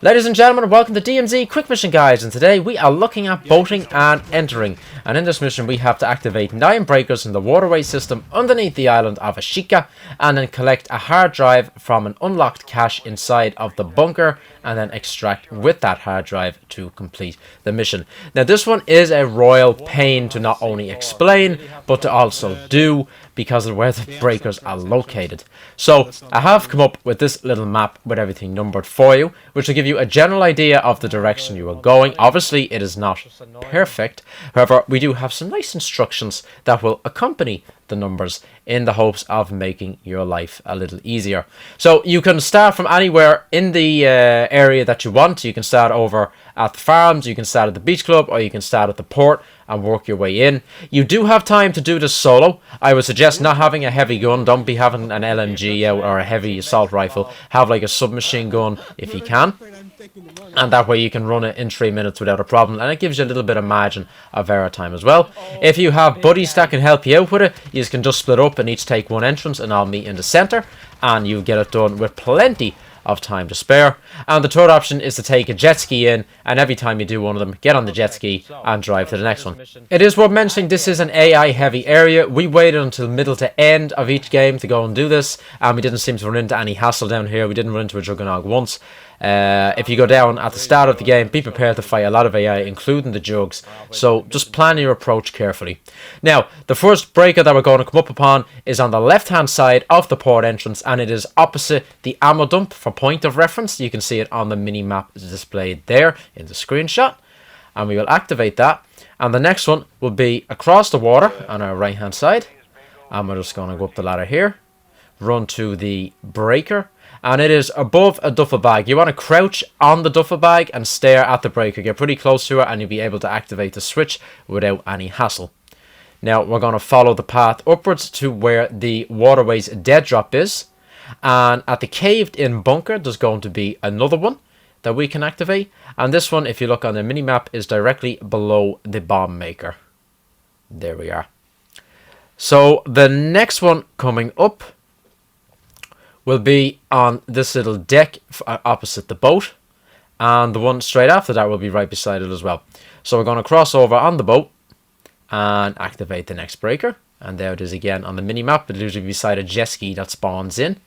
Ladies and gentlemen, welcome to DMZ Quick Mission Guides, and today we are looking at boating and entering. And in this mission we have to activate 9 breakers in the waterway system underneath the island of Ashika, and then collect a hard drive from an unlocked cache inside of the bunker, and then extract with that hard drive to complete the mission. Now this one is a royal pain to not only explain, but to also do, because of where the breakers are located. So I have come up with this little map with everything numbered for you, which will give you a general idea of the direction you are going. Obviously it is not perfect, however we do have some nice instructions that will accompany the numbers in the hopes of making your life a little easier. So you can start from anywhere in the area that you want. You can start over at the farms, you can start at the beach club, or you can start at the port and work your way in. You do have time to do this solo. I would suggest not having a heavy gun. Don't be having an LMG out or a heavy assault rifle. Have like a submachine gun if you can, and that way you can run it in 3 minutes without a problem, and it gives you a little bit of margin of error time as well. If you have buddies that can help you out with it, you can just split up and each take one entrance and I'll meet in the center, and you get it done with plenty of time to spare. And the third option is to take a jet ski in, and every time you do one of them, get on the jet ski and drive to the next one. It is worth mentioning this is an AI heavy area. We waited until middle to end of each game to go and do this, and we didn't seem to run into any hassle down here. We didn't run into a juggernog once. If you go down at the start of the game, be prepared to fight a lot of AI, including the jugs, so just plan your approach carefully. Now, the first breaker that we're going to come up upon is on the left hand side of the port entrance, and it is opposite the ammo dump. For point of reference, you can see it on the mini map displayed there in the screenshot, and we will activate that. And the next one will be across the water on our right hand side, and we're just going to go up the ladder here, run to the breaker, and it is above a duffel bag. You want to crouch on the duffel bag and stare at the breaker. Get pretty close to it and you'll be able to activate the switch without any hassle. Now we're going to follow the path upwards to where the waterway's dead drop is, and at the caved in bunker there's going to be another one that we can activate, and this one, if you look on the mini map, is directly below the bomb maker. There we are. So the next one coming up will be on this little deck opposite the boat, and the one straight after that will be right beside it as well. So we're going to cross over on the boat and activate the next breaker, and there it is again on the mini map. It's usually beside a jet ski that spawns in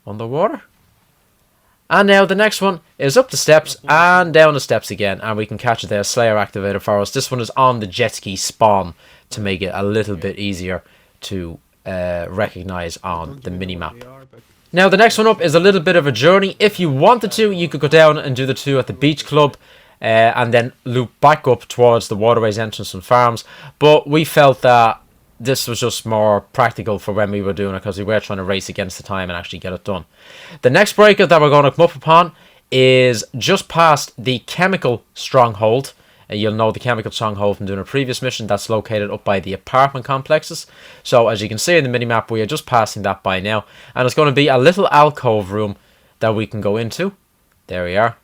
underwater. And now the next one is up the steps and down the steps again, and we can catch it there. Slayer activated for us. This one is on the jet ski spawn to make it a little bit easier to recognize on the mini map. Now the next one up is a little bit of a journey. If you wanted to, you could go down and do the 2 at the beach club, and then loop back up towards the waterways entrance and farms. But we felt that this was just more practical for when we were doing it, because we were trying to race against the time and actually get it done. The next breaker that we're going to come up upon is just past the chemical stronghold. You'll know the chemical stronghold from doing a previous mission. That's located up by the apartment complexes. So as you can see in the minimap, we are just passing that by now, and it's going to be a little alcove room that we can go into. There we are,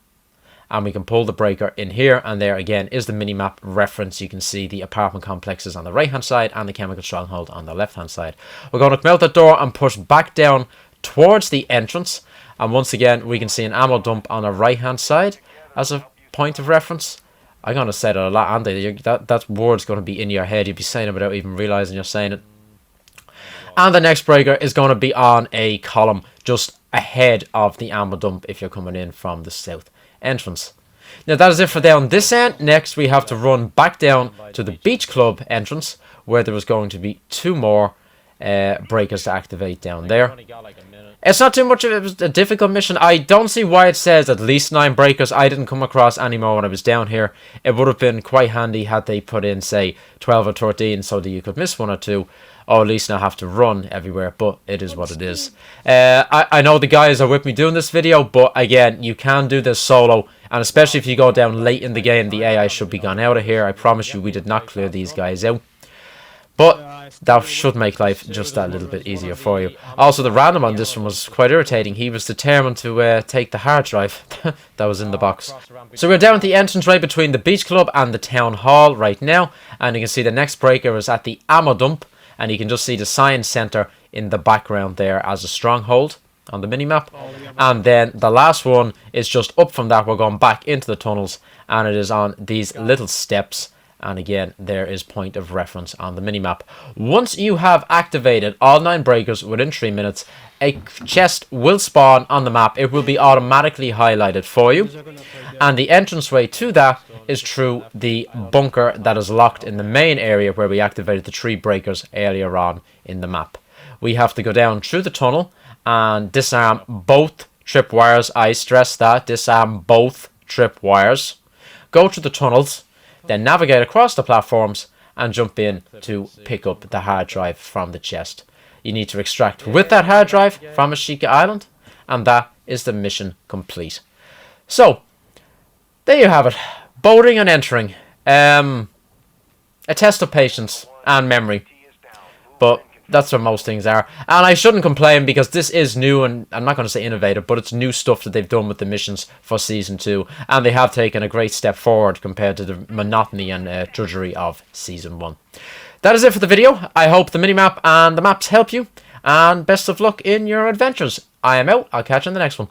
and we can pull the breaker in here, and there again is the minimap reference. You can see the apartment complexes on the right hand side and the chemical stronghold on the left hand side. We're going to come out that door and push back down towards the entrance, and once again we can see an ammo dump on the right hand side as a point of reference. I'm going to say that a lot, Andy. That word's going to be in your head. You'll be saying it without even realising you're saying it. And the next breaker is going to be on a column just ahead of the ammo dump if you're coming in from the south entrance. Now that is it for down this end. Next we have to run back down to the beach club entrance, where there was going to be 2 more breakers to activate down there. It's not too much of a difficult mission. I don't see why it says at least 9 breakers. I didn't come across any more when I was down here. It would have been quite handy had they put in, say, 12 or 13 so that you could miss 1 or 2, or at least not have to run everywhere, but it is what it is. I know the guys are with me doing this video, but again, you can do this solo, and especially if you go down late in the game, the AI should be gone out of here. I promise you, we did not clear these guys out. But that should make life just that little bit easier for you. Also, the random on this one was quite irritating. He was determined to take the hard drive that was in the box. So we're down at the entrance right between the beach club and the town hall right now, and you can see the next breaker is at the ammo dump, and you can just see the science center in the background there as a stronghold. on the minimap. And then the last one is just up from that. We're going back into the tunnels, and it is on these little steps. And again, there is point of reference on the minimap. Once you have activated all 9 breakers within 3 minutes, a chest will spawn on the map. It will be automatically highlighted for you. And the entranceway to that is through the bunker that is locked in the main area where we activated the 3 breakers earlier on in the map. We have to go down through the tunnel and disarm both tripwires. I stress that, disarm both tripwires. Go through the tunnels, then navigate across the platforms and jump in to pick up the hard drive from the chest. You need to extract with that hard drive from Ashika Island, and that is the mission complete. So, there you have it. Boating and entering. A test of patience and memory. But that's what most things are. And I shouldn't complain because this is new, and I'm not going to say innovative, but it's new stuff that they've done with the missions for Season 2. And they have taken a great step forward compared to the monotony and drudgery of Season 1. That is it for the video. I hope the minimap and the maps help you. And best of luck in your adventures. I am out. I'll catch you in the next one.